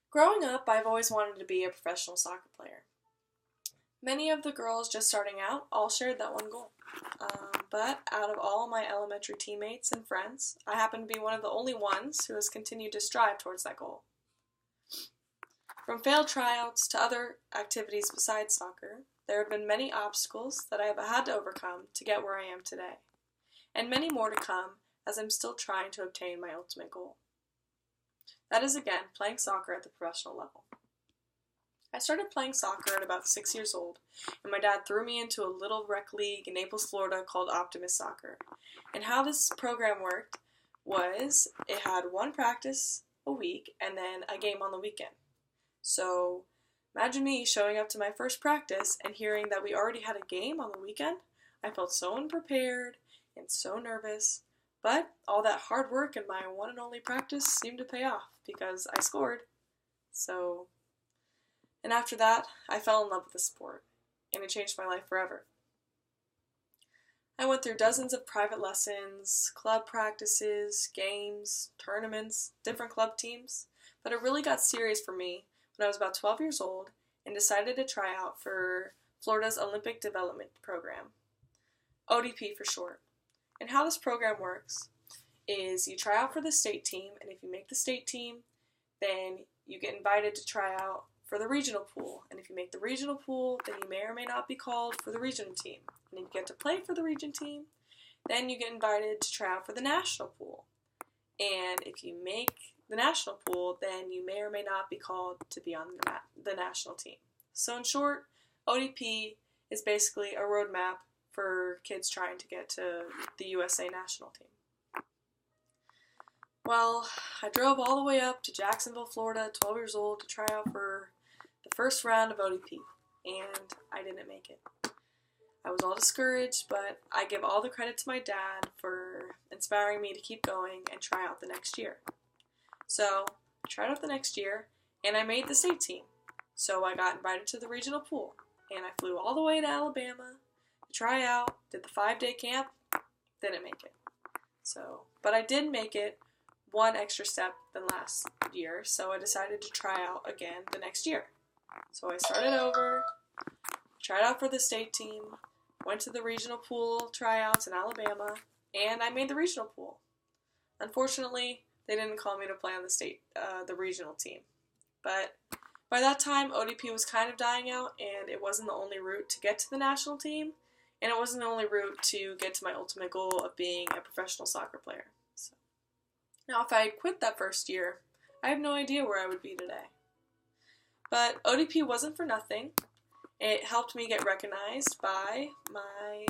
Growing up, I've always wanted to be a professional soccer player. Many of the girls just starting out all shared that one goal. But out of all my elementary teammates and friends, I happen to be one of the only ones who has continued to strive towards that goal. From failed tryouts to other activities besides soccer, there have been many obstacles that I have had to overcome to get where I am today, and many more to come as I'm still trying to obtain my ultimate goal. That is, again, playing soccer at the professional level. I started playing soccer at about 6 years old, and my dad threw me into a little rec league in Naples, Florida called Optimus Soccer. And how this program worked was it had one practice a week and then a game on the weekend. So imagine me showing up to my first practice and hearing that we already had a game on the weekend. I felt so unprepared and so nervous, but all that hard work in my one and only practice seemed to pay off because I scored. And after that, I fell in love with the sport, and it changed my life forever. I went through dozens of private lessons, club practices, games, tournaments, different club teams, but it really got serious for me when I was about 12 years old and decided to try out for Florida's Olympic Development Program, ODP for short. And how this program works is you try out for the state team, and if you make the state team, then you get invited to try out for the regional pool. And if you make the regional pool, then you may or may not be called for the regional team. And if you get to play for the region team, then you get invited to try out for the national pool. And if you make the national pool, then you may or may not be called to be on the national team. So in short, ODP is basically a roadmap for kids trying to get to the USA national team. Well, I drove all the way up to Jacksonville, Florida, 12 years old, to try out for the first round of ODP, and I didn't make it. I was all discouraged, but I give all the credit to my dad for inspiring me to keep going and try out the next year. So, I tried out the next year, and I made the state team. So I got invited to the regional pool, and I flew all the way to Alabama to try out, did the 5-day camp, didn't make it. But I did make it one extra step than last year, so I decided to try out again the next year. So I started over, tried out for the state team, went to the regional pool tryouts in Alabama, and I made the regional pool. Unfortunately, they didn't call me to play on the regional team. But by that time, ODP was kind of dying out, and it wasn't the only route to get to the national team, and it wasn't the only route to get to my ultimate goal of being a professional soccer player. Now, if I had quit that first year, I have no idea where I would be today. But ODP wasn't for nothing. It helped me get recognized by my